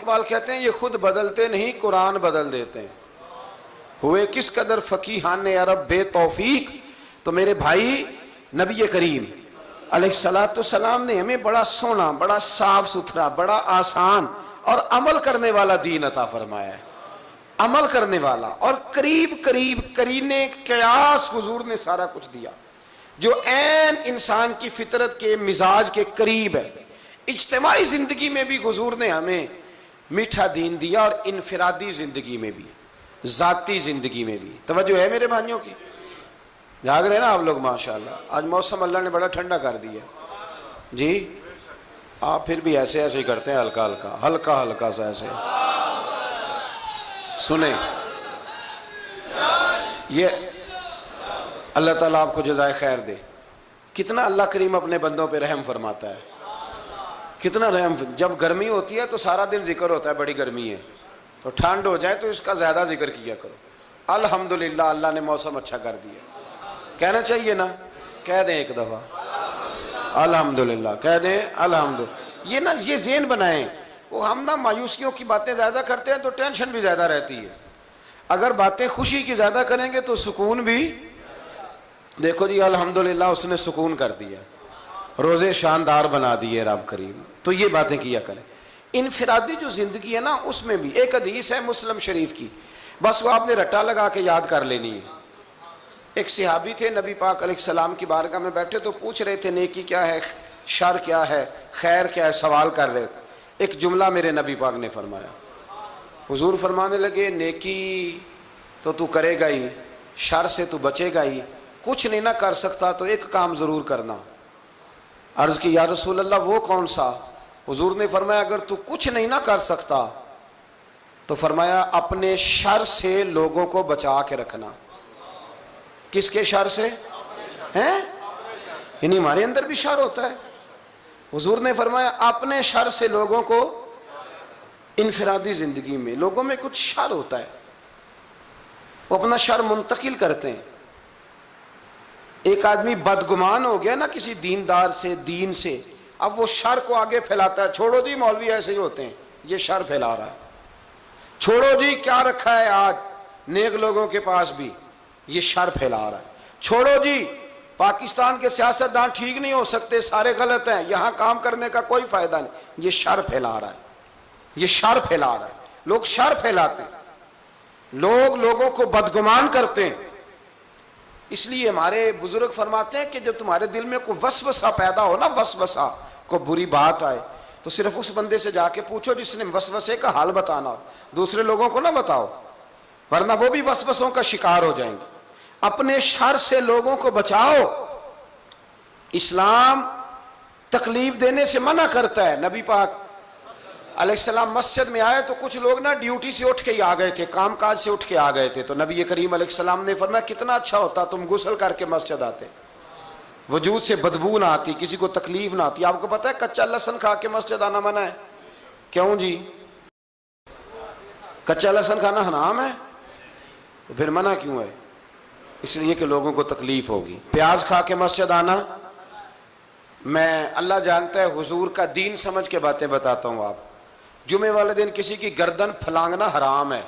اقبال کہتے ہیں یہ خود بدلتے نہیں قرآن بدل دیتے ہیں، ہوئے کس قدر فقیہان عرب بے توفیق۔ تو میرے بھائی نبی کریم علیہ السلام نے ہمیں بڑا سونا، بڑا صاف ستھرا، بڑا آسان اور عمل کرنے والا دین عطا فرمایا ہے، عمل کرنے والا، اور قریب قریب قرینے قیاس حضور نے سارا کچھ دیا جو عین انسان کی فطرت کے مزاج کے قریب ہے۔ اجتماعی زندگی میں بھی حضور نے ہمیں میٹھا دین دیا، اور انفرادی زندگی میں بھی، ذاتی زندگی میں بھی۔ توجہ ہے میرے بھائیوں کی؟ جاگ رہے ہیں نا آپ لوگ؟ ماشاءاللہ آج موسم اللہ نے بڑا ٹھنڈا کر دیا جی۔ آپ پھر بھی ایسے ایسے ہی کرتے ہیں، ہلکا ہلکا ہلکا ہلکا سا ایسے۔ سنیں، یہ اللہ تعالیٰ آپ کو جزائے خیر دے۔ کتنا اللہ کریم اپنے بندوں پہ رحم فرماتا ہے، کتنا رحم۔ جب گرمی ہوتی ہے تو سارا دن ذکر ہوتا ہے بڑی گرمی ہے، تو ٹھنڈ ہو جائے تو اس کا زیادہ ذکر کیا کرو۔ الحمدللہ اللہ نے موسم اچھا کر دیا۔ کہنا چاہیے نا؟ کہہ دیں ایک دفعہ الحمدللہ، کہہ دیں الحمدللہ۔ یہ نا یہ ذہن بنائیں، وہ ہم نا مایوسیوں کی باتیں زیادہ کرتے ہیں تو ٹینشن بھی زیادہ رہتی ہے، اگر باتیں خوشی کی زیادہ کریں گے تو سکون بھی۔ دیکھو جی الحمدللہ اس نے سکون کر دیا، روزے شاندار بنا دیے رب کریم۔ تو یہ باتیں کیا کریں۔ انفرادی جو زندگی ہے نا اس میں بھی ایک حدیث ہے مسلم شریف کی، بس وہ آپ نے رٹا لگا کے یاد کر لینی ہے۔ ایک صحابی تھے نبی پاک علیہ السلام کی بارگاہ میں بیٹھے تو پوچھ رہے تھے نیکی کیا ہے، شر کیا ہے، خیر کیا ہے، سوال کر رہے تھے۔ ایک جملہ میرے نبی پاک نے فرمایا، حضور فرمانے لگے نیکی تو تو کرے گا ہی، شر سے تو بچے گا ہی، کچھ نہیں نہ کر سکتا تو ایک کام ضرور کرنا۔ عرض کی یا رسول اللہ وہ کون سا؟ حضور نے فرمایا اگر تو کچھ نہیں نہ کر سکتا تو فرمایا اپنے شر سے لوگوں کو بچا کے رکھنا۔ کس کے شر سے؟ ہیں؟ یعنی ہمارے اندر بھی شر ہوتا ہے۔ حضور نے فرمایا اپنے شر سے لوگوں کو، انفرادی زندگی میں لوگوں میں کچھ شر ہوتا ہے، وہ اپنا شر منتقل کرتے ہیں۔ ایک آدمی بدگمان ہو گیا نا کسی دیندار سے، دین سے، اب وہ شر کو آگے پھیلاتا ہے۔ چھوڑو جی مولوی ایسے ہی ہوتے ہیں، یہ شر پھیلا رہا ہے۔ چھوڑو جی کیا رکھا ہے آج نیک لوگوں کے پاس بھی، یہ شر پھیلا رہا ہے۔ چھوڑو جی پاکستان کے سیاستدان ٹھیک نہیں ہو سکتے، سارے غلط ہیں، یہاں کام کرنے کا کوئی فائدہ نہیں، یہ شر پھیلا رہا ہے، یہ شر پھیلا رہا ہے۔ لوگ شر پھیلاتے ہیں، لوگ لوگوں کو بدگمان کرتے ہیں۔ اس لیے ہمارے بزرگ فرماتے ہیں کہ جب تمہارے دل میں کوئی وسوسہ پیدا ہو نا، وسوسہ کوئی بری بات آئے تو صرف اس بندے سے جا کے پوچھو جس نے وسوسے کا حال بتانا ہو، دوسرے لوگوں کو نہ بتاؤ، ورنہ وہ بھی وسوسوں کا شکار ہو جائیں گے۔ اپنے شر سے لوگوں کو بچاؤ۔ اسلام تکلیف دینے سے منع کرتا ہے۔ نبی پاک علیہ السلام مسجد میں آئے تو کچھ لوگ نا ڈیوٹی سے اٹھ کے ہی آ گئے تھے، کام کاج سے اٹھ کے آ گئے تھے، تو نبی کریم علیہ السلام نے فرمایا کتنا اچھا ہوتا تم غسل کر کے مسجد آتے، وجود سے بدبو نہ آتی، کسی کو تکلیف نہ آتی۔ آپ کو پتہ ہے کچا لہسن کھا کے مسجد آنا منع ہے؟ کیوں جی؟ کچا لہسن کھانا حرام ہے، تو پھر منع کیوں ہے؟ اس لیے کہ لوگوں کو تکلیف ہوگی۔ پیاز کھا کے مسجد آنا، میں اللہ جانتا ہے حضور کا دین سمجھ کے باتیں بتاتا ہوں آپ۔ جمعے والے دن کسی کی گردن پھلانگنا حرام ہے۔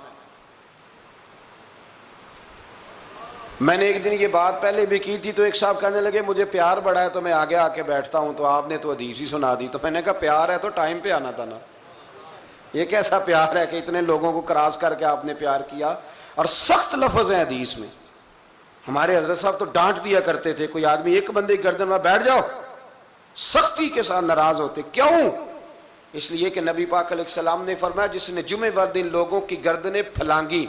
میں نے ایک دن یہ بات پہلے بھی کی تھی تو ایک صاحب کہنے لگے مجھے پیار بڑا ہے تو میں آگے آ کے بیٹھتا ہوں، تو آپ نے تو حدیث ہی سنا دی۔ تو میں نے کہا پیار ہے تو ٹائم پہ آنا تھا نا، یہ کیسا پیار ہے کہ اتنے لوگوں کو کراس کر کے آپ نے پیار کیا؟ اور سخت لفظ ہیں حدیث میں۔ ہمارے حضرت صاحب تو ڈانٹ دیا کرتے تھے، کوئی آدمی ایک بندے کی گردن میں بیٹھ جاؤ، سختی کے ساتھ ناراض ہوتے۔ کیوں؟ اس لیے کہ نبی پاک علیہ السلام نے فرمایا جس نے جمعہ وار دن لوگوں کی گردنیں پھلانگی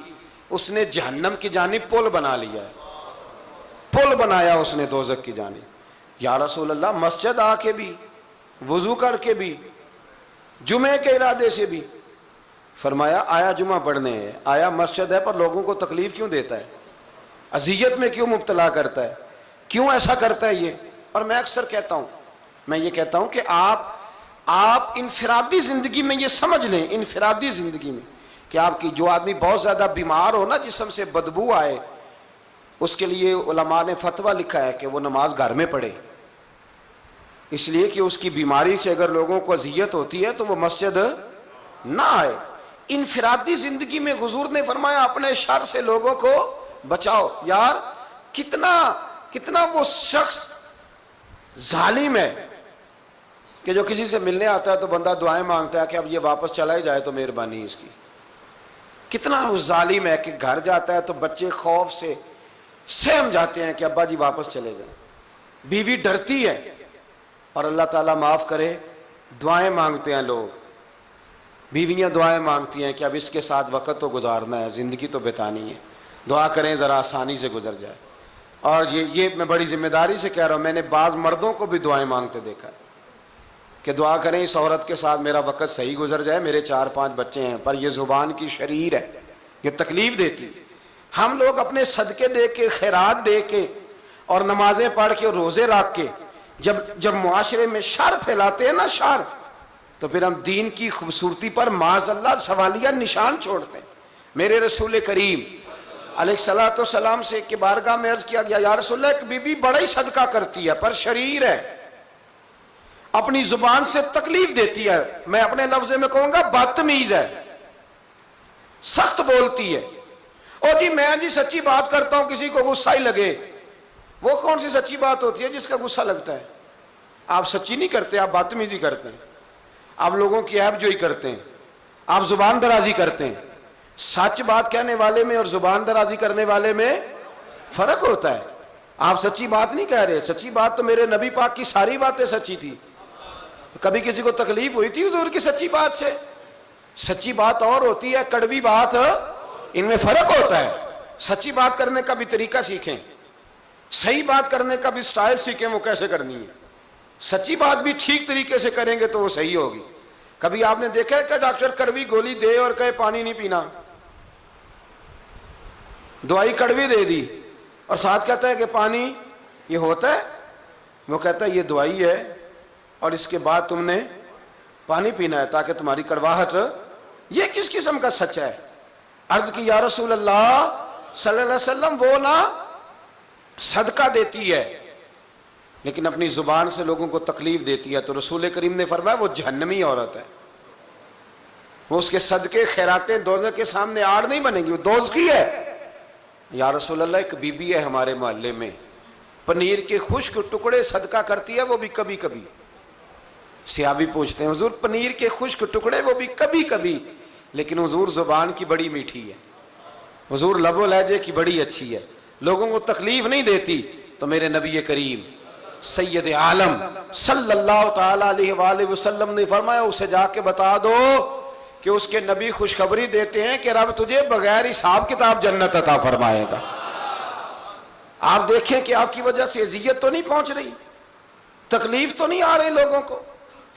اس نے جہنم کی جانب پل بنا لیا ہے، پل بنایا اس نے دوزخ کی جانب۔ یا رسول اللہ مسجد آ کے بھی، وضو کر کے بھی، جمعے کے ارادے سے بھی؟ فرمایا آیا جمعہ پڑھنے ہے، آیا مسجد ہے، پر لوگوں کو تکلیف کیوں دیتا ہے، اذیت میں کیوں مبتلا کرتا ہے، کیوں ایسا کرتا ہے یہ؟ اور میں اکثر کہتا ہوں، میں یہ کہتا ہوں کہ آپ انفرادی زندگی میں یہ سمجھ لیں، انفرادی زندگی میں کہ آپ کی جو آدمی بہت زیادہ بیمار ہو نا، جسم سے بدبو آئے، اس کے لیے علماء نے فتویٰ لکھا ہے کہ وہ نماز گھر میں پڑھے، اس لیے کہ اس کی بیماری سے اگر لوگوں کو اذیت ہوتی ہے تو وہ مسجد نہ آئے. انفرادی زندگی میں حضور نے فرمایا اپنے شر سے لوگوں کو بچاؤ. یار کتنا وہ شخص ظالم ہے کہ جو کسی سے ملنے آتا ہے تو بندہ دعائیں مانگتا ہے کہ اب یہ واپس چلا ہی جائے تو مہربانی اس کی. کتنا وہ ظالم ہے کہ گھر جاتا ہے تو بچے خوف سے سہم جاتے ہیں کہ ابا جی واپس چلے جائیں. بیوی ڈرتی ہے اور اللہ تعالیٰ معاف کرے دعائیں مانگتے ہیں لوگ. بیویاں دعائیں مانگتی ہیں کہ اب اس کے ساتھ وقت تو گزارنا ہے, زندگی تو بتانی ہے, دعا کریں ذرا آسانی سے گزر جائے. اور یہ میں بڑی ذمہ داری سے کہہ رہا ہوں, میں نے بعض مردوں کو بھی دعائیں مانگتے دیکھا ہے کہ دعا کریں اس عورت کے ساتھ میرا وقت صحیح گزر جائے, میرے 4-5 بچے ہیں, پر یہ زبان کی شریر ہے, یہ تکلیف دیتی. ہم لوگ اپنے صدقے دے کے, خیرات دے کے اور نمازیں پڑھ کے اور روزے رکھ کے جب معاشرے میں شر پھیلاتے ہیں نا, شر, تو پھر ہم دین کی خوبصورتی پر معاذ اللہ سوالیہ نشان چھوڑتے ہیں. میرے رسول کریم علیہ الصلوۃ والسلام سے کہ بارگاہ میں عرض کیا گیا یا رسول اللہ ایک بی بی بڑا ہی صدقہ کرتی ہے پر شریر ہے, اپنی زبان سے تکلیف دیتی ہے, میں اپنے لفظ میں کہوں گا بدتمیز ہے, سخت بولتی ہے. اور جی میں جی سچی بات کرتا ہوں کسی کو غصہ ہی لگے, وہ کون سی سچی بات ہوتی ہے جس کا غصہ لگتا ہے؟ آپ سچی نہیں کرتے, آپ بدتمیزی کرتے ہیں, آپ لوگوں کی عیب جوئی کرتے ہیں, آپ زبان درازی کرتے ہیں. سچ بات کہنے والے میں اور زبان درازی کرنے والے میں فرق ہوتا ہے. آپ سچی بات نہیں کہہ رہے, سچی بات تو میرے نبی پاک کی ساری باتیں سچی تھی. کبھی کسی کو تکلیف ہوئی تھی حضور کی سچی بات سے؟ سچی بات اور ہوتی ہے, کڑوی بات, ان میں فرق ہوتا ہے. سچی بات کرنے کا بھی طریقہ سیکھیں, صحیح بات کرنے کا بھی سٹائل سیکھیں, وہ کیسے کرنی ہے. سچی بات بھی ٹھیک طریقے سے کریں گے تو وہ صحیح ہوگی. کبھی آپ نے دیکھا ہے کہ ڈاکٹر کڑوی گولی دے اور کہے پانی نہیں پینا, دوائی کڑوی دے دی اور ساتھ کہتا ہے کہ پانی یہ ہوتا ہے, وہ کہتا ہے یہ دوائی ہے اور اس کے بعد تم نے پانی پینا ہے تاکہ تمہاری کڑواہٹ. یہ کس قسم کا سچ ہے؟ عرض کی یا رسول اللہ صلی اللہ علیہ وسلم وہ نا صدقہ دیتی ہے لیکن اپنی زبان سے لوگوں کو تکلیف دیتی ہے, تو رسول کریم نے فرمایا وہ جہنمی عورت ہے, وہ اس کے صدقے خیراتیں دوزخ کے سامنے آڑ نہیں بنے گی, وہ دوزخی ہے. یا رسول اللہ ایک بی بی ہے ہمارے محلے میں, پنیر کے خشک ٹکڑے صدقہ کرتی ہے, وہ بھی کبھی کبھی. صحابی پوچھتے ہیں حضور پنیر کے خشک ٹکڑے وہ بھی کبھی کبھی, لیکن حضور زبان کی بڑی میٹھی ہے, حضور لب و لہجے کی بڑی اچھی ہے, لوگوں کو تکلیف نہیں دیتی. تو میرے نبی کریم سید عالم صلی اللہ تعالی علیہ وآلہ وسلم نے فرمایا اسے جا کے بتا دو کہ اس کے نبی خوشخبری دیتے ہیں کہ رب تجھے بغیر حساب کتاب جنت عطا فرمائے گا. آپ دیکھیں کہ آپ کی وجہ سے اذیت تو نہیں پہنچ رہی, تکلیف تو نہیں آ رہی لوگوں کو,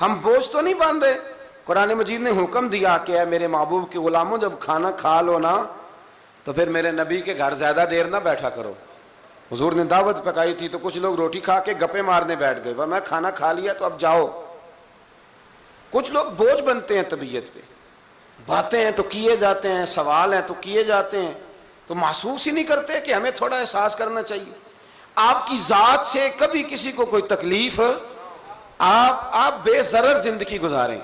ہم بوجھ تو نہیں بن رہے. قرآن مجید نے حکم دیا کہ اے میرے محبوب کے غلاموں جب کھانا کھا لو نا تو پھر میرے نبی کے گھر زیادہ دیر نہ بیٹھا کرو. حضور نے دعوت پکائی تھی تو کچھ لوگ روٹی کھا کے گپے مارنے بیٹھ گئے, میں کھانا کھا لیا تو اب جاؤ. کچھ لوگ بوجھ بنتے ہیں طبیعت پہ, باتیں ہیں تو کیے جاتے ہیں, سوال ہیں تو کیے جاتے ہیں, تو محسوس ہی نہیں کرتے کہ ہمیں تھوڑا احساس کرنا چاہیے. آپ کی ذات سے کبھی کسی کو کوئی تکلیف, آپ بے ضرر زندگی گزاریں,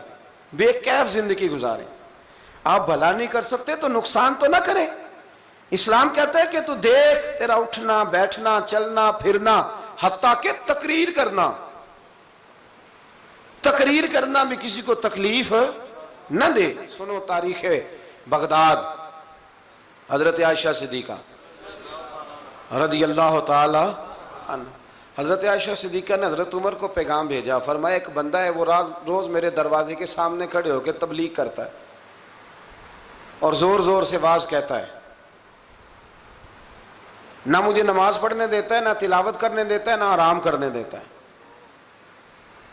بے کیف زندگی گزاریں. آپ بھلا نہیں کر سکتے تو نقصان تو نہ کریں. اسلام کہتا ہے کہ تو دیکھ تیرا اٹھنا بیٹھنا چلنا پھرنا حتیٰ کہ تقریر کرنا بھی کسی کو تکلیف نہ دے. سنو تاریخ بغداد, حضرت عائشہ صدیقہ رضی اللہ تعالی عنہ, حضرت عائشہ صدیقہ نے حضرت عمر کو پیغام بھیجا, فرمایا ایک بندہ ہے وہ روز میرے دروازے کے سامنے کھڑے ہو کے تبلیغ کرتا ہے اور زور زور سے واز کہتا ہے, نہ مجھے نماز پڑھنے دیتا ہے, نہ تلاوت کرنے دیتا ہے, نہ آرام کرنے دیتا ہے.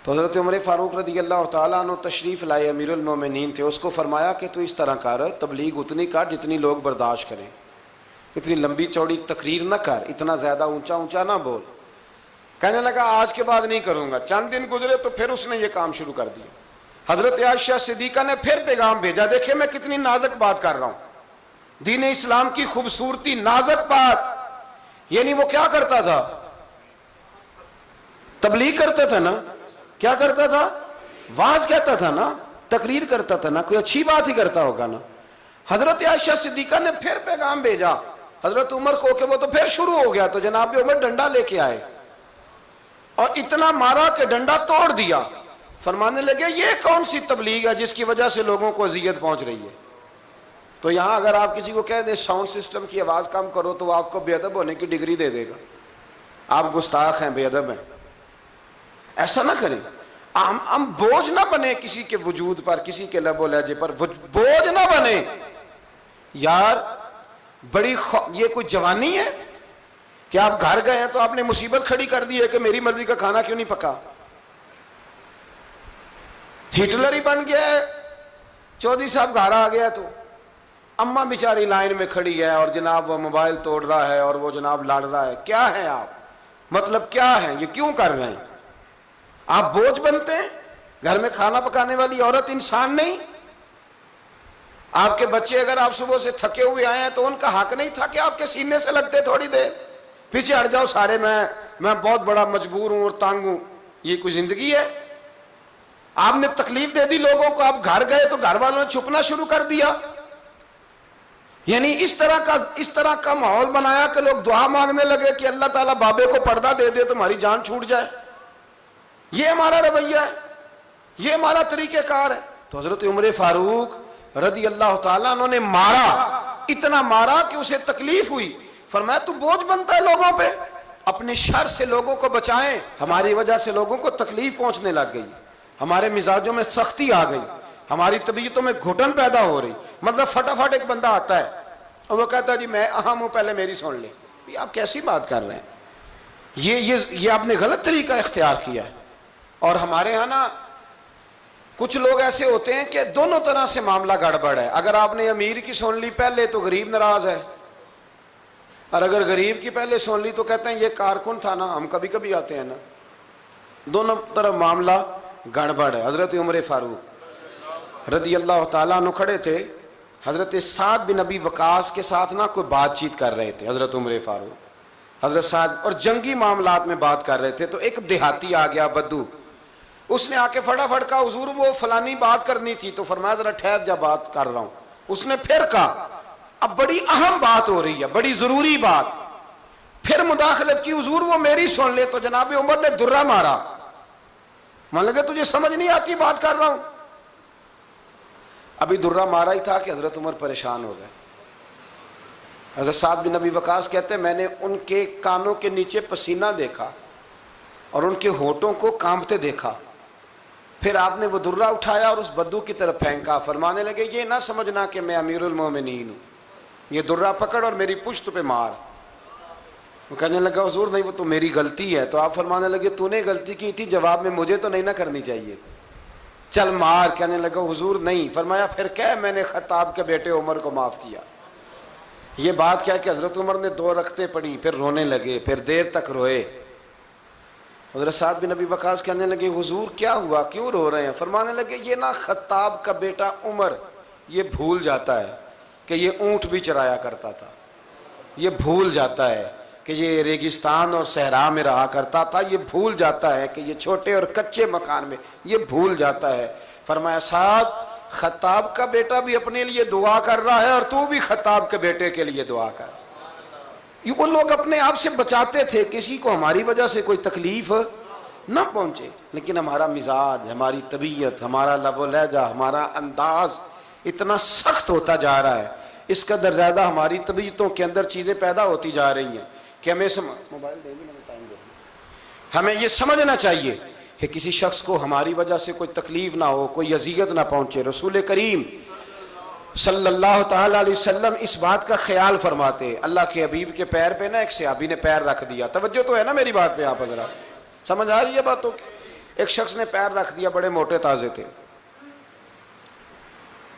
تو حضرت عمر فاروق رضی اللہ تعالیٰ عنہ تشریف لائے, امیر المومنین تھے, اس کو فرمایا کہ تو اس طرح کر, تبلیغ اتنی کر جتنی لوگ برداشت کریں, اتنی لمبی چوڑی تقریر نہ کر, اتنا زیادہ اونچا اونچا نہ بول. کہنے لگا آج کے بعد نہیں کروں گا. چند دن گزرے تو پھر اس نے یہ کام شروع کر دیا. حضرت عائشہ صدیقہ نے پھر پیغام بھیجا, دیکھیں میں کتنی نازک بات کر رہا ہوں, دین اسلام کی خوبصورتی, نازک بات. یعنی وہ کیا کرتا تھا؟ تبلیغ کرتا تھا نا, کیا کرتا تھا؟ واز کہتا تھا نا, تقریر کرتا تھا نا، کوئی اچھی بات ہی کرتا ہوگا نا. حضرت عائشہ صدیقہ نے پھر پیغام بھیجا حضرت عمر کو کہ وہ تو پھر شروع ہو گیا. تو جناب عمر ڈنڈا لے کے آئے اور اتنا مارا کہ ڈنڈا توڑ دیا. فرمانے لگے یہ کون سی تبلیغ ہے جس کی وجہ سے لوگوں کو اذیت پہنچ رہی ہے. تو یہاں اگر آپ کسی کو کہہ دیں ساؤنڈ سسٹم کی آواز کم کرو تو وہ آپ کو بے ادب ہونے کی ڈگری دے دے گا. آپ گستاخ ہیں، بے ادب ہیں. ایسا نہ کریں. ہم بوجھ نہ بنے کسی کے وجود پر، کسی کے لب و لہجے پر بوجھ نہ بنے. یار بڑی یہ کوئی جوانی ہے کہ آپ گھر گئے ہیں تو آپ نے مصیبت کھڑی کر دی ہے کہ میری مرضی کا کھانا کیوں نہیں پکا. ہٹلر ہی بن گیا ہے. چودھری صاحب گھر آ گیا تو اماں بیچاری لائن میں کھڑی ہے اور جناب وہ موبائل توڑ رہا ہے اور وہ جناب لڑ رہا ہے. کیا ہے آپ؟ مطلب کیا ہے؟ یہ کیوں کر رہے ہیں؟ آپ بوجھ بنتے ہیں؟ گھر میں کھانا پکانے والی عورت انسان نہیں؟ آپ کے بچے اگر آپ صبح سے تھکے ہوئے آئے ہیں تو ان کا حق نہیں تھا کہ آپ کے سینے سے لگتے تھوڑی دیر؟ پیچھے ہٹ جاؤ سارے، میں بہت بڑا مجبور ہوں اور تانگ ہوں. یہ کوئی زندگی ہے؟ آپ نے تکلیف دے دی لوگوں کو. آپ گھر گئے تو گھر والوں نے چھپنا شروع کر دیا. یعنی اس طرح کا ماحول بنایا کہ لوگ دعا مانگنے لگے کہ اللہ تعالیٰ بابے کو پردہ دے دے تو ہماری جان چھوٹ جائے. یہ ہمارا رویہ ہے، یہ ہمارا طریقہ کار ہے. تو حضرت عمر فاروق رضی اللہ تعالیٰ انہوں نے مارا، اتنا مارا کہ اسے تکلیف ہوئی. فرمایا تو بوجھ بنتا ہے لوگوں پہ. اپنے شر سے لوگوں کو بچائیں. ہماری وجہ سے لوگوں کو تکلیف پہنچنے لگ گئی، ہمارے مزاجوں میں سختی آ گئی، ہماری طبیعتوں میں گھٹن پیدا ہو رہی. مطلب فٹافٹ ایک بندہ آتا ہے اور وہ کہتا ہے جی میں اہم ہوں، پہلے میری سن لے. آپ کیسی بات کر رہے ہیں؟ یہ آپ نے غلط طریقہ اختیار کیا ہے. اور ہمارے ہاں نا کچھ لوگ ایسے ہوتے ہیں کہ دونوں طرح سے معاملہ گڑبڑ ہے. اگر آپ نے امیر کی سن لی پہلے تو غریب ناراض ہے، اور اگر غریب کی پہلے سن لی تو کہتے ہیں یہ کارکن تھا نا. ہم کبھی کبھی آتے ہیں نا، دونوں طرف معاملہ گڑبڑ ہے. حضرت عمر فاروق رضی اللہ تعالیٰ عنہ کھڑے تھے، حضرت سعد بن ابی وقاص کے ساتھ نا کوئی بات چیت کر رہے تھے. حضرت عمر فاروق حضرت سعد اور جنگی معاملات میں بات کر رہے تھے. تو ایک دیہاتی آ گیا بدو، اس نے آ کے فٹافٹ کہا حضور وہ فلانی بات کرنی تھی. تو فرمایا ذرا ٹھہر جا، بات کر رہا ہوں. اس نے پھر کہا اب بڑی اہم بات ہو رہی ہے، بڑی ضروری بات. پھر مداخلت کی حضور وہ میری سن لے. تو جناب عمر نے درہ مارا. مان لگے تجھے سمجھ نہیں آتی بات کر رہا ہوں. ابھی درہ مارا ہی تھا کہ حضرت عمر پریشان ہو گئے. حضرت سعد بن ابی وقاص کہتے ہیں میں نے ان کے کانوں کے نیچے پسینہ دیکھا اور ان کے ہونٹوں کو کانپتے دیکھا. پھر آپ نے وہ درہ اٹھایا اور اس بدو کی طرف پھینکا. فرمانے لگے یہ نہ سمجھنا کہ میں امیر المومنین ہوں، یہ درہ پکڑ اور میری پشت پہ مار. وہ کہنے لگا حضور نہیں وہ تو میری غلطی ہے. تو آپ فرمانے لگے تو نے غلطی کی تھی، جواب میں مجھے تو نہیں نہ کرنی چاہیے، چل مار. کہنے لگا حضور نہیں. فرمایا پھر کہہ میں نے خطاب کے بیٹے عمر کو معاف کیا. یہ بات کیا کہ حضرت عمر نے 2 رکعتیں پڑھی، پھر رونے لگے، پھر دیر تک روئے. حضرت سعد بن ابی وقاص کہنے لگے حضور کیا ہوا، کیوں رو رہے ہیں؟ فرمانے لگے یہ نا خطاب کا بیٹا عمر یہ بھول جاتا ہے کہ یہ اونٹ بھی چرایا کرتا تھا، یہ بھول جاتا ہے کہ یہ ریگستان اور صحرا میں رہا کرتا تھا، یہ بھول جاتا ہے کہ یہ چھوٹے اور کچے مکان میں، یہ بھول جاتا ہے. فرمایا سعد خطاب کا بیٹا بھی اپنے لیے دعا کر رہا ہے اور تو بھی خطاب کے بیٹے کے لیے دعا کر. یہ وہ لوگ اپنے آپ سے بچاتے تھے کسی کو ہماری وجہ سے کوئی تکلیف نہ پہنچے. لیکن ہمارا مزاج، ہماری طبیعت، ہمارا لب و لہجہ، ہمارا انداز اتنا سخت ہوتا جا رہا ہے، اس قدر زیادہ ہماری طبیعتوں کے اندر چیزیں پیدا ہوتی جا رہی ہیں کہ ہمیں یہ سمجھنا چاہیے کہ کسی شخص کو ہماری وجہ سے کوئی تکلیف نہ ہو، کوئی اذیت نہ پہنچے. رسول کریم صلی اللہ تعالیٰ علیہ وسلم اس بات کا خیال فرماتے. اللہ کے حبیب کے پیر پہ نا ایک صحابی نے پیر رکھ دیا. توجہ تو ہے نا میری بات پہ آپ حضرات؟ سمجھ آ رہی ہے باتوں کی؟ ایک شخص نے پیر رکھ دیا، بڑے موٹے تازے تھے.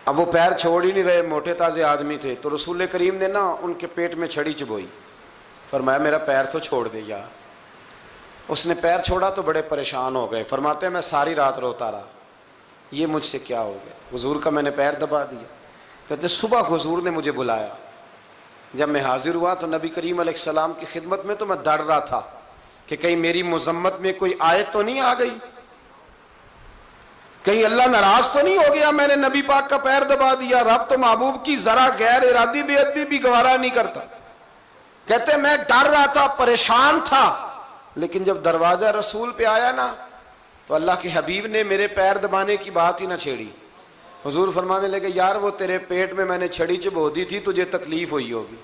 اب وہ پیر چھوڑ ہی نہیں رہے، موٹے تازے آدمی تھے. تو رسول کریم نے نا ان کے پیٹ میں چھڑی چبوئی. فرمایا میرا پیر تو چھوڑ دے یار. اس نے پیر چھوڑا تو بڑے پریشان ہو گئے. فرماتے ہیں میں ساری رات روتا رہا، یہ مجھ سے کیا ہو گیا، حضور کا میں نے پیر دبا دیا. کہتے صبح حضور نے مجھے بلایا، جب میں حاضر ہوا تو نبی کریم علیہ السلام کی خدمت میں تو میں ڈر رہا تھا کہ کہیں میری مذمت میں کوئی آیت تو نہیں آ گئی. کہیں اللہ ناراض تو نہیں ہو گیا میں نے نبی پاک کا پیر دبا دیا؟ رب تو محبوب کی ذرا غیر ارادی بے ادبی بھی گوارا نہیں کرتا. کہتے میں ڈر رہا تھا، پریشان تھا، لیکن جب دروازہ رسول پہ آیا نا تو اللہ کے حبیب نے میرے پیر دبانے کی بات ہی نہ چھیڑی. حضور فرمانے لگے یار وہ تیرے پیٹ میں نے چھڑی چبو دی تھی، تجھے تکلیف ہوئی ہوگی،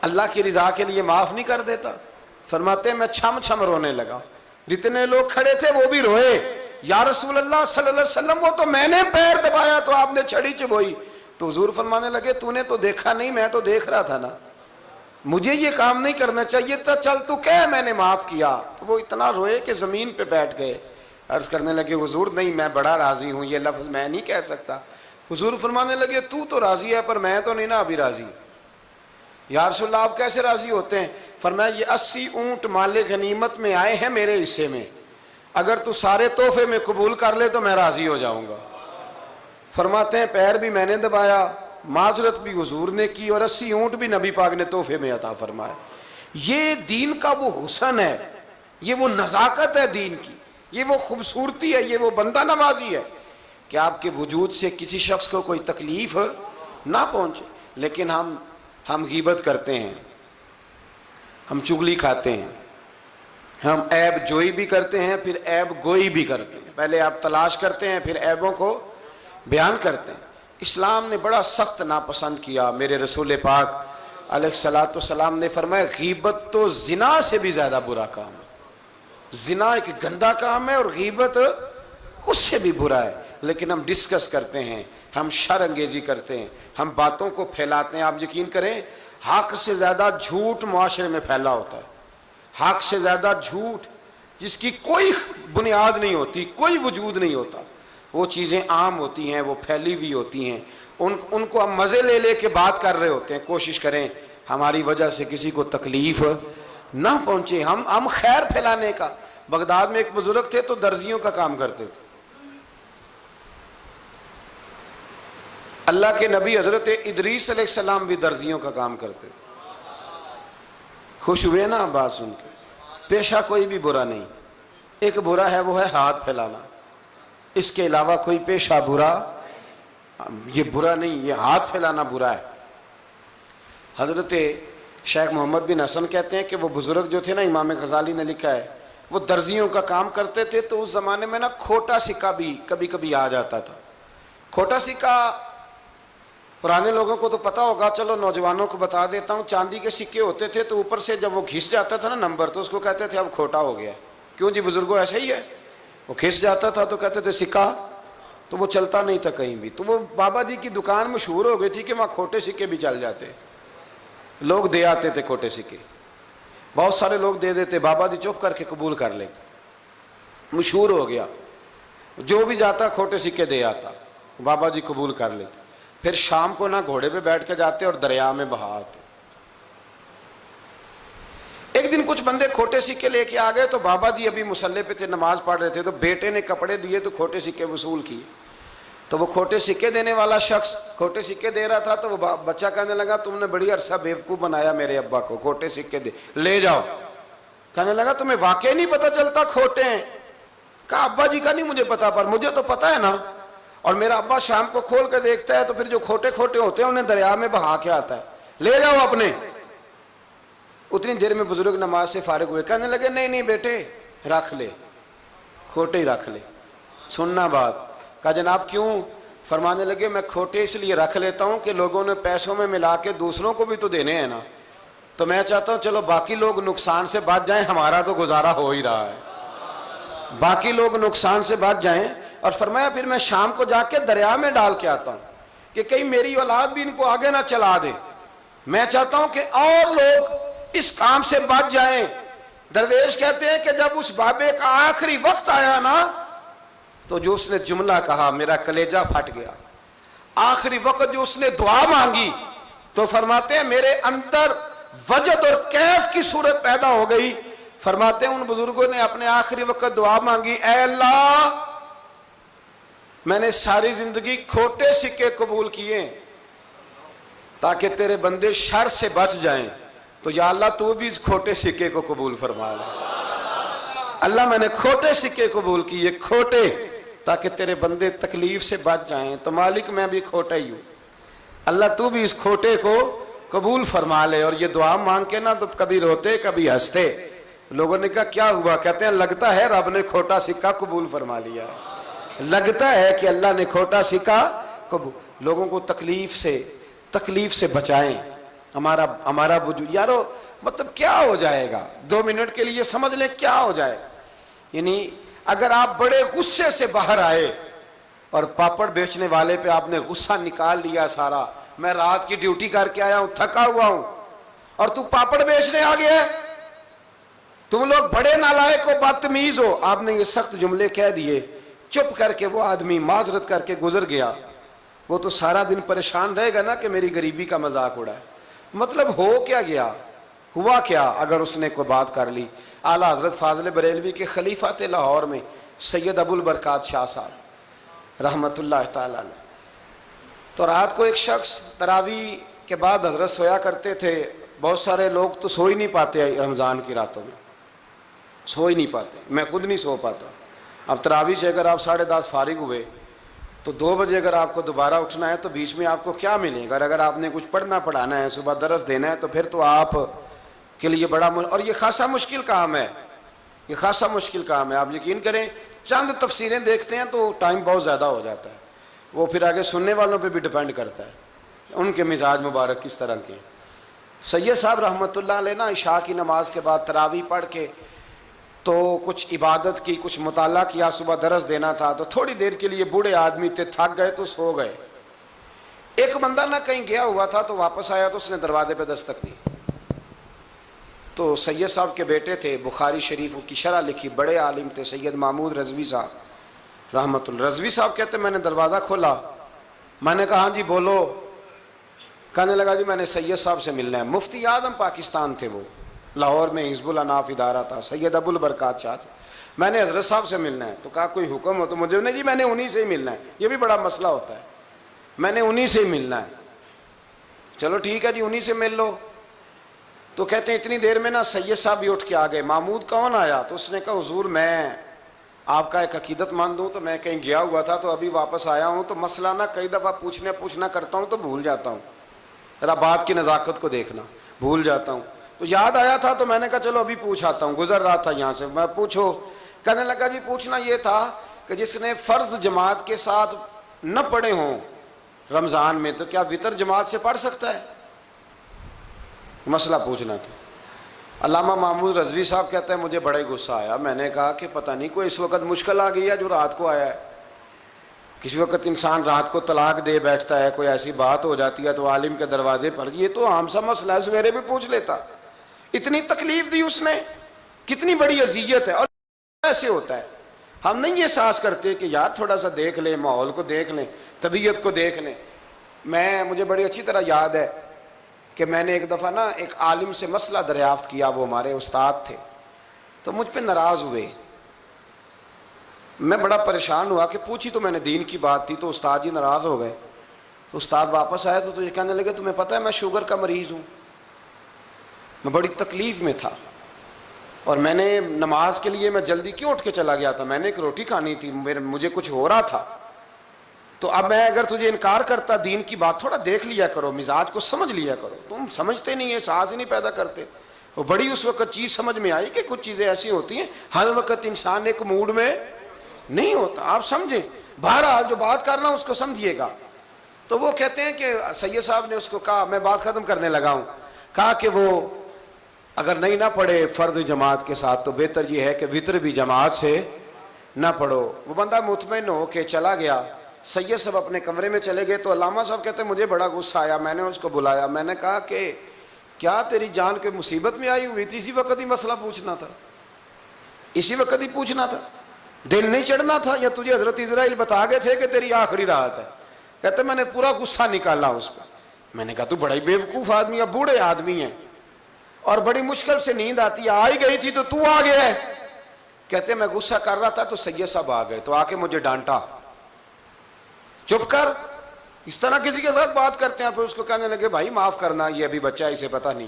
اللہ کی رضا کے لیے معاف نہیں کر دیتا؟ فرماتے میں چھم چھم رونے لگا، جتنے لوگ کھڑے تھے وہ بھی روئے. یا رسول اللہ صلی اللہ علیہ وسلم وہ تو میں نے پیر دبایا تو آپ نے چھڑی چبوئی. تو حضور فرمانے لگے تو نے تو دیکھا نہیں، میں تو دیکھ رہا تھا نا، مجھے یہ کام نہیں کرنا چاہیے تھا، چل تو کہہ میں نے معاف کیا. وہ اتنا روئے کہ زمین پہ بیٹھ گئے. عرض کرنے لگے حضور نہیں میں بڑا راضی ہوں، یہ لفظ میں نہیں کہہ سکتا. حضور فرمانے لگے تو راضی ہے پر میں تو نہیں نا ابھی راضی. یا رسول اللہ آپ کیسے راضی ہوتے ہیں؟ فرمایا یہ 80 اونٹ مال غنیمت میں آئے ہیں میرے حصے میں، اگر تو سارے تحفے میں قبول کر لے تو میں راضی ہو جاؤں گا. فرماتے ہیں پیر بھی میں نے دبایا، معذرت بھی حضور نے کی، اور 80 اونٹ بھی نبی پاک نے تحفے میں عطا فرمایا. یہ دین کا وہ حسن ہے، یہ وہ نزاکت ہے دین کی، یہ وہ خوبصورتی ہے، یہ وہ بندہ نوازی ہے کہ آپ کے وجود سے کسی شخص کو کوئی تکلیف نہ پہنچے. لیکن ہم غیبت کرتے ہیں، ہم چغلی کھاتے ہیں، ہم عیب جوئی بھی کرتے ہیں، پھر عیب گوئی بھی کرتے ہیں. پہلے آپ تلاش کرتے ہیں پھر عیبوں کو بیان کرتے ہیں. اسلام نے بڑا سخت ناپسند کیا. میرے رسول پاک علیہ الصلوۃ والسلام نے فرمایا غیبت تو زنا سے بھی زیادہ برا کام ہے. زنا ایک گندا کام ہے اور غیبت اس سے بھی برا ہے. لیکن ہم ڈسکس کرتے ہیں، ہم شر انگیزی کرتے ہیں، ہم باتوں کو پھیلاتے ہیں. آپ یقین کریں حق سے زیادہ جھوٹ معاشرے میں پھیلا ہوتا ہے. حق سے زیادہ جھوٹ جس کی کوئی بنیاد نہیں ہوتی، کوئی وجود نہیں ہوتا، وہ چیزیں عام ہوتی ہیں، وہ پھیلی ہوئی ہوتی ہیں. ان کو ہم مزے لے لے کے بات کر رہے ہوتے ہیں. کوشش کریں ہماری وجہ سے کسی کو تکلیف نہ پہنچے. ہم خیر پھیلانے کا. بغداد میں ایک بزرگ تھے تو درزیوں کا کام کرتے تھے. اللہ کے نبی حضرت ادریس علیہ السلام بھی درزیوں کا کام کرتے تھے. خوش ہوئے نا بات سن کے؟ پیشہ کوئی بھی برا نہیں، ایک برا ہے وہ ہے ہاتھ پھیلانا. اس کے علاوہ کوئی پیشہ برا یہ برا نہیں، یہ ہاتھ پھیلانا برا ہے. حضرت شیخ محمد بن حسن کہتے ہیں کہ وہ بزرگ جو تھے نا، امام غزالی نے لکھا ہے، وہ درزیوں کا کام کرتے تھے. تو اس زمانے میں نا کھوٹا سکہ بھی کبھی کبھی آ جاتا تھا. کھوٹا سکہ پرانے لوگوں کو تو پتہ ہوگا، چلو نوجوانوں کو بتا دیتا ہوں. چاندی کے سکے ہوتے تھے تو اوپر سے جب وہ گھس جاتا تھا نا نمبر، تو اس کو کہتے تھے اب کھوٹا ہو گیا. کیوں جی بزرگوں ایسے ہی ہے. وہ گھس جاتا تھا تو کہتے تھے سکہ، تو وہ چلتا نہیں تھا کہیں بھی. تو وہ بابا جی کی دکان مشہور ہو گئی تھی کہ وہاں کھوٹے سکے بھی چل جاتے، لوگ دے آتے تھے کھوٹے سکے. بہت سارے لوگ دے دیتے، بابا جی چپ کر کے قبول کر لیتے. مشہور ہو گیا، جو بھی جاتا کھوٹے سکے دے آتا، بابا جی قبول کر لیتے. پھر شام کو نہ گھوڑے پہ بیٹھ کے جاتے اور دریا میں بہا آتے. ایک دن کچھ بندے کھوٹے سکے لے کے آ گئے تو بابا جی ابھی مصلے پہ تھے، نماز پڑھ رہے تھے. تو بیٹے نے کپڑے دیے تو کھوٹے سکے وصول کیے. تو وہ کھوٹے سکے دینے والا شخص کھوٹے سکے دے رہا تھا. تو وہ بچہ کہنے لگا تم نے بڑی عرصہ بیوقوف بنایا میرے ابا کو، کھوٹے سکے دے لے جاؤ. کہنے لگا تمہیں واقعی نہیں پتہ چلتا کھوٹے ہیں؟ کہا ابا جی کا نہیں مجھے پتا، پر مجھے تو پتا ہے نا. اور میرا ابا شام کو کھول کے دیکھتا ہے تو پھر جو کھوٹے کھوٹے ہوتے ہیں انہیں دریا میں بہا کے آتا ہے. لے جاؤ اپنے. اتنی دیر میں بزرگ نماز سے فارغ ہوئے. کہنے لگے نہیں بیٹے رکھ لے، کھوٹے ہی رکھ لے. سننا بات. کہا جناب کیوں؟ فرمانے لگے میں کھوٹے اس لیے رکھ لیتا ہوں کہ لوگوں نے پیسوں میں ملا کے دوسروں کو بھی تو دینے ہیں نا. تو میں چاہتا ہوں چلو باقی لوگ نقصان سے بچ جائیں، ہمارا تو گزارا ہو ہی رہا ہے. باقی لوگ نقصان سے بچ جائیں. اور فرمایا پھر میں شام کو جا کے دریا میں ڈال کے آتا ہوں کہ کہیں میری اولاد بھی ان کو آگے نہ چلا دے. میں چاہتا ہوں کہ اور لوگ اس کام سے بچ جائیں. درویش کہتے ہیں کہ جب اس بابے کا آخری وقت آیا نا تو جو اس نے جملہ کہا میرا کلیجہ پھٹ گیا. آخری وقت جو اس نے دعا مانگی تو فرماتے ہیں میرے اندر وجد اور کیف کی صورت پیدا ہو گئی. فرماتے ہیں ان بزرگوں نے اپنے آخری وقت دعا مانگی، اے اللہ میں نے ساری زندگی کھوٹے سکے قبول کیے تاکہ تیرے بندے شر سے بچ جائیں، تو یا اللہ تو بھی اس کھوٹے سکے کو قبول فرما لے. اللہ میں نے کھوٹے سکے قبول کیے، کھوٹے تاکہ تیرے بندے تکلیف سے بچ جائیں. تو مالک میں بھی کھوٹا ہی ہوں, اللہ تو بھی اس کھوٹے کو قبول فرما لے. اور یہ دعا مانگ کے نا تو کبھی روتے کبھی ہنستے. لوگوں نے کہا کیا ہوا؟ کہتے ہیں لگتا ہے رب نے کھوٹا سکہ قبول فرما لیا, لگتا ہے کہ اللہ نے کھوٹا سکہ قبول. لوگوں کو تکلیف سے بچائیں. ہمارا وجود یارو مطلب کیا ہو جائے گا 2 منٹ کے لیے سمجھ لیں کیا ہو جائے گا. یعنی اگر آپ بڑے غصے سے باہر آئے اور پاپڑ بیچنے والے پہ آپ نے غصہ نکال لیا سارا, میں رات کی ڈیوٹی کر کے آیا ہوں, تھکا ہوا ہوں, اور تو پاپڑ بیچنے آ گیا ہے, تم لوگ بڑے نالائق ہو, بدتمیز ہو. آپ نے یہ سخت جملے کہہ دیے, چپ کر کے وہ آدمی معذرت کر کے گزر گیا. وہ تو سارا دن پریشان رہے گا نا کہ میری غریبی کا مذاق اڑا ہے. مطلب ہو کیا گیا, ہوا کیا اگر اس نے کوئی بات کر لی. اعلیٰ حضرت فاضل بریلوی کے خلیفۃ لاہور میں سید ابو البرکات شاہ صاحب رحمۃ اللہ تعالی علیہ, تو رات کو ایک شخص تراویح کے بعد حضرت سویا کرتے تھے. بہت سارے لوگ تو سو ہی نہیں پاتے رمضان کی راتوں میں, سو ہی نہیں پاتے, میں خود نہیں سو پاتا. اب تراویح سے اگر آپ 10:30 فارغ ہوئے تو 2 بجے اگر آپ کو دوبارہ اٹھنا ہے تو بیچ میں آپ کو کیا ملے گا؟ اگر آپ نے کچھ پڑھنا پڑھانا ہے, صبح درس دینا ہے, تو پھر تو آپ کے لیے بڑا اور یہ خاصا مشکل کام ہے, یہ خاصا مشکل کام ہے. آپ یقین کریں چند تفسیریں دیکھتے ہیں تو ٹائم بہت زیادہ ہو جاتا ہے. وہ پھر آگے سننے والوں پہ بھی ڈیپینڈ کرتا ہے ان کے مزاج مبارک کس طرح کے. سید صاحب رحمۃ اللہ علیہ نا عشاء کی نماز کے بعد تراویح پڑھ کے تو کچھ عبادت کی, کچھ مطالعہ کیا, صبح درس دینا تھا, تو تھوڑی دیر کے لیے بوڑھے آدمی تھے, تھک گئے تو سو گئے. ایک بندہ نہ کہیں گیا ہوا تھا تو واپس آیا تو اس نے دروازے پہ دستک دی. تو سید صاحب کے بیٹے تھے, بخاری شریف کی شرح لکھی, بڑے عالم تھے, سید محمود رضوی صاحب رحمۃ اللہ. رضوی صاحب کہتے میں نے دروازہ کھولا, میں نے کہا ہاں جی بولو. کہنے لگا جی میں نے سید صاحب سے ملنا ہے. مفتی اعظم پاکستان تھے وہ, لاہور میں حزب الاناف ادارہ تھا, سید ابو البرکات شاہ. میں نے حضرت صاحب سے ملنا ہے. تو کہا کوئی حکم ہو تو مجھے نہیں جی میں نے انہی سے ہی ملنا ہے. یہ بھی بڑا مسئلہ ہوتا ہے, میں نے انہی سے ہی ملنا ہے. چلو ٹھیک ہے جی انہی سے مل لو. تو کہتے ہیں اتنی دیر میں نا سید صاحب بھی اٹھ کے آ گئے. محمود کون آیا؟ تو اس نے کہا حضور میں آپ کا ایک عقیدت مند ہوں, تو میں کہیں گیا ہوا تھا تو ابھی واپس آیا ہوں, تو مسئلہ نا کئی دفعہ پوچھنا کرتا ہوں تو بھول جاتا ہوں, ذرا بات کی نزاکت کو دیکھنا, بھول جاتا ہوں. تو یاد آیا تھا تو میں نے کہا چلو ابھی پوچھ آتا ہوں, گزر رہا تھا یہاں سے. میں پوچھو. کہنے لگا جی پوچھنا یہ تھا کہ جس نے فرض جماعت کے ساتھ نہ پڑھے ہوں رمضان میں تو کیا وطر جماعت سے پڑھ سکتا ہے؟ مسئلہ پوچھنا تھا. علامہ محمود رضوی صاحب کہتے ہیں مجھے بڑا ہی غصہ آیا. میں نے کہا کہ پتہ نہیں کوئی اس وقت مشکل آ گئی ہے جو رات کو آیا ہے. کسی وقت انسان رات کو طلاق دے بیٹھتا ہے, کوئی ایسی بات ہو جاتی ہے تو عالم کے دروازے پر, یہ تو عام سا مسئلہ ہے, سویرے بھی پوچھ لیتا. اتنی تکلیف دی اس نے, کتنی بڑی اذیت ہے. اور ایسے ہوتا ہے, ہم نہیں احساس کرتے کہ یار تھوڑا سا دیکھ لیں, ماحول کو دیکھ لیں, طبیعت کو دیکھ لیں. مجھے بڑی اچھی طرح یاد ہے کہ میں نے ایک دفعہ نا ایک عالم سے مسئلہ دریافت کیا, وہ ہمارے استاد تھے, تو مجھ پہ ناراض ہوئے. میں بڑا پریشان ہوا کہ پوچھی تو میں نے دین کی بات تھی, تو استاد جی ناراض ہو گئے. تو استاد واپس آیا تو تجھے کہنے لگے تمہیں پتہ ہے میں شوگر کا مریض ہوں. میں بڑی تکلیف میں تھا اور میں نے نماز کے لیے میں جلدی کیوں اٹھ کے چلا گیا تھا, میں نے ایک روٹی کھانی تھی, مجھے کچھ ہو رہا تھا. تو اب میں اگر تجھے انکار کرتا دین کی بات, تھوڑا دیکھ لیا کرو, مزاج کو سمجھ لیا کرو, تم سمجھتے نہیں, احساس ہی نہیں پیدا کرتے. وہ بڑی اس وقت چیز سمجھ میں آئی کہ کچھ چیزیں ایسی ہوتی ہیں ہر وقت انسان ایک موڈ میں نہیں ہوتا. آپ سمجھیں, بہرحال جو بات کرنا اس کو سمجھیے گا. تو وہ کہتے ہیں کہ سید صاحب نے اس کو کہا, میں بات ختم کرنے لگا ہوں, کہا کہ وہ اگر نہیں نہ پڑھے فرض جماعت کے ساتھ تو بہتر یہ ہے کہ وطر بھی جماعت سے نہ پڑھو. وہ بندہ مطمئن ہو کے چلا گیا. سید صاحب اپنے کمرے میں چلے گئے تو علامہ صاحب کہتے ہیں مجھے بڑا غصہ آیا. میں نے اس کو بلایا, میں نے کہا کہ کیا تیری جان کے مصیبت میں آئی ہوئی تھی؟ اسی وقت ہی مسئلہ پوچھنا تھا, اسی وقت ہی پوچھنا تھا, دن نہیں چڑھنا تھا, یا تجھے حضرت اسرائیل بتا گئے تھے کہ تیری آخری رات ہے؟ کہتے میں نے پورا غصہ نکالا اس پر. میں نے کہا تو بڑا ہی بیوقوف آدمی ہے, بوڑھے آدمی ہیں اور بڑی مشکل سے نیند آتی ہے, آ ہی گئی تھی تو آ گیا ہے. کہتے میں غصہ کر رہا تھا تو سید صاحب آ گئے, تو آ کے مجھے ڈانٹا, چپ کر, اس طرح کسی کے ساتھ بات کرتے ہیں. پھر اس کو کہنے لگے بھائی معاف کرنا, یہ ابھی بچہ ہے, اسے پتہ نہیں.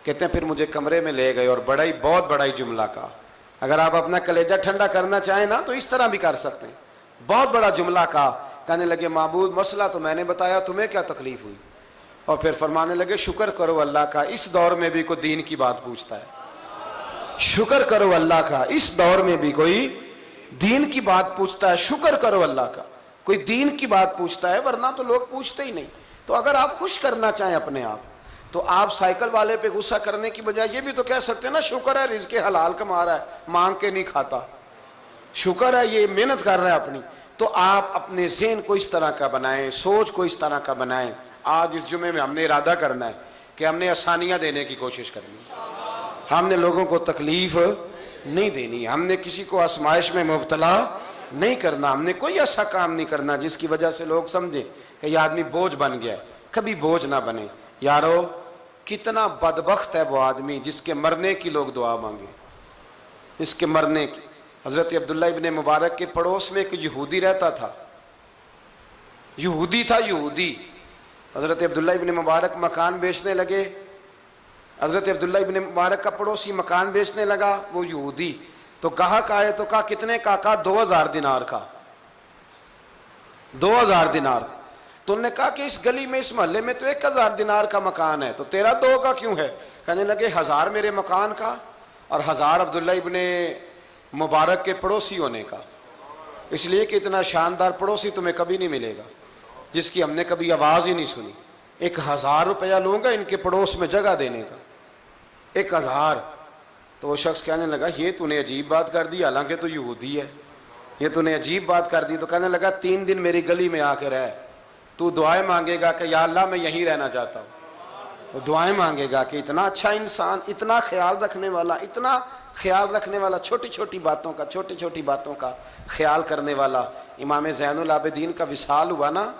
کہتے ہیں پھر مجھے کمرے میں لے گئے اور بہت بڑا ہی جملہ کہا. اگر آپ اپنا کلیجہ ٹھنڈا کرنا چاہیں نا تو اس طرح بھی کر سکتے ہیں. بہت بڑا جملہ کہا. کہنے لگے معبود مسئلہ تو میں نے بتایا, تمہیں کیا تکلیف ہوئی؟ اور پھر فرمانے لگے شکر کرو اللہ کا, اس دور میں بھی کوئی دین کی بات پوچھتا ہے. شکر کرو اللہ کا, اس دور میں بھی کوئی دین کی بات پوچھتا ہے. شکر کرو اللہ کا, کوئی دین کی بات پوچھتا ہے, ورنہ تو لوگ پوچھتے ہی نہیں. تو اگر آپ خوش کرنا چاہیں اپنے آپ, تو آپ سائیکل والے پہ غصہ کرنے کی بجائے یہ بھی تو کہہ سکتے ہیں نا, شکر ہے رزق حلال کما رہا ہے, مانگ کے نہیں کھاتا, شکر ہے یہ محنت کر رہا ہے اپنی. تو آپ اپنے ذہن کو اس طرح کا بنائیں, سوچ کو اس طرح کا بنائیں. آج اس جمعے میں ہم نے ارادہ کرنا ہے کہ ہم نے آسانیاں دینے کی کوشش کرنی, ہم نے لوگوں کو تکلیف نہیں دینی, ہم نے کسی کو آزمائش میں مبتلا نہیں کرنا, ہم نے کوئی ایسا کام نہیں کرنا جس کی وجہ سے لوگ سمجھیں کہ یہ آدمی بوجھ بن گیا ہے. کبھی بوجھ نہ بنے. یارو کتنا بدبخت ہے وہ آدمی جس کے مرنے کی لوگ دعا مانگے, اس کے مرنے کی. حضرت عبداللہ ابن مبارک کے پڑوس میں ایک یہودی رہتا تھا, یہودی تھا, یہودی. حضرت عبداللہ ابن مبارک مکان بیچنے لگے, حضرت عبداللہ ابن مبارک کا پڑوسی مکان بیچنے لگا, وہ یہودی. تو گاہک آئے تو کہا کتنے کا؟ کہا 2000 دینار کا. 2000 دینار. تو انہوں نے کہا کہ اس گلی میں اس محلے میں تو 1000 دینار کا مکان ہے, تو تیرا 2 کا کیوں ہے؟ کہنے لگے 1000 میرے مکان کا اور 1000 عبداللہ ابن مبارک کے پڑوسی ہونے کا, اس لیے کہ اتنا شاندار پڑوسی تمہیں کبھی نہیں ملے گا جس کی ہم نے کبھی آواز ہی نہیں سنی. 1000 روپیہ لوں گا ان کے پڑوس میں جگہ دینے کا, 1000. تو وہ شخص کہنے لگا یہ تو نے عجیب بات کر دی, حالانکہ تو یہودی ہے, یہ تو نے عجیب بات کر دی. تو کہنے لگا 3 دن میری گلی میں آ کے رہ, تو دعائیں مانگے گا کہ یا اللہ میں یہیں رہنا چاہتا ہوں. وہ دعائیں مانگے گا کہ اتنا اچھا انسان, اتنا خیال رکھنے والا, اتنا خیال رکھنے والا, چھوٹی چھوٹی باتوں کا خیال کرنے والا. امام زین العابدین کا وصال ہوا نا,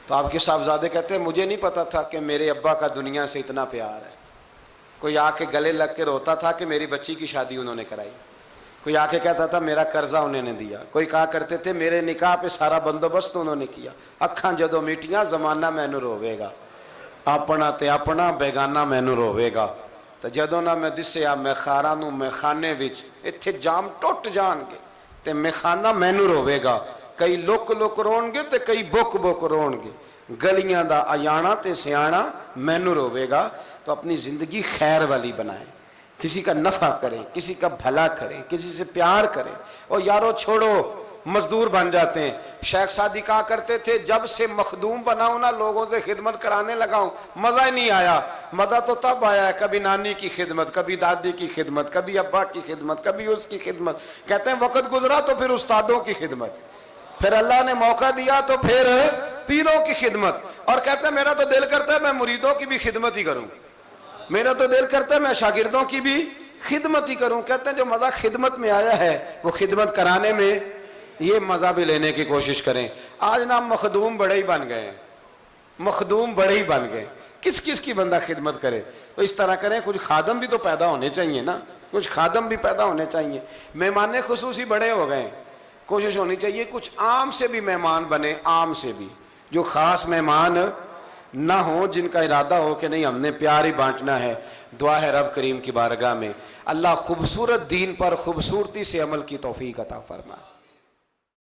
تو آپ کے صاحبزادے کہتے ہیں مجھے نہیں پتا تھا کہ میرے ابا کا دنیا سے اتنا پیار ہے. کوئی آ کے گلے لگ کے روتا تھا کہ میری بچی کی شادی انہوں نے کرائی, کوئی آ کے کہتا تھا میرا قرضہ انہوں نے دیا, کوئی کہا کرتے تھے میرے نکاح پہ سارا بندوبست انہوں نے کیا. اکھاں جدوں میٹیاں زمانہ مینوں روے گا, اپنا تے اپنا بیگانہ مینوں روے گا. تے جدوں نہ میں دسیا میں خاراں نوں میں خانے وچ ایتھے جام ٹوٹ جان گے تے میں خانہ مینوں روے گا. کئی لک لک رون گے تے کئی بک بک رون گے, گلیاں دا آیانا تے سیانا مینوں روے گا. تو اپنی زندگی خیر والی بنائیں, کسی کا نفع کریں, کسی کا بھلا کریں, کسی سے پیار کریں. اور یارو چھوڑو مزدور بن جاتے ہیں. شیخ سعدی کہا کرتے تھے جب سے مخدوم بناؤں نا, لوگوں سے خدمت کرانے لگاؤں, مزہ ہی نہیں آیا. مزہ تو تب آیا ہے کبھی نانی کی خدمت, کبھی دادی کی خدمت, کبھی ابا کی خدمت, کبھی اس کی خدمت. کہتے ہیں وقت گزرا تو پھر استادوں کی خدمت, پھر اللہ نے موقع دیا تو پھر پیروں کی خدمت. اور کہتے ہیں میرا تو دل کرتا ہے میں مریدوں کی بھی خدمت ہی کروں, میرا تو دل کرتا ہے میں شاگردوں کی بھی خدمت ہی کروں. کہتے ہیں جو مزہ خدمت میں آیا ہے وہ خدمت کرانے میں یہ مزہ بھی لینے کی کوشش کریں. آج نا مخدوم بڑے ہی بن گئے ہیں, مخدوم بڑے ہی بن گئے, کس کس کی بندہ خدمت کرے. تو اس طرح کریں, کچھ خادم بھی تو پیدا ہونے چاہیے نا, کچھ خادم بھی پیدا ہونے چاہیے. مہمان خصوصی بڑے ہو گئے, کوشش ہونی چاہیے کچھ عام سے بھی مہمان بنے, عام سے بھی, جو خاص مہمان نہ ہوں, جن کا ارادہ ہو کہ نہیں ہم نے پیار ہی بانٹنا ہے. دعا ہے رب کریم کی بارگاہ میں اللہ خوبصورت دین پر خوبصورتی سے عمل کی توفیق عطا فرمائے.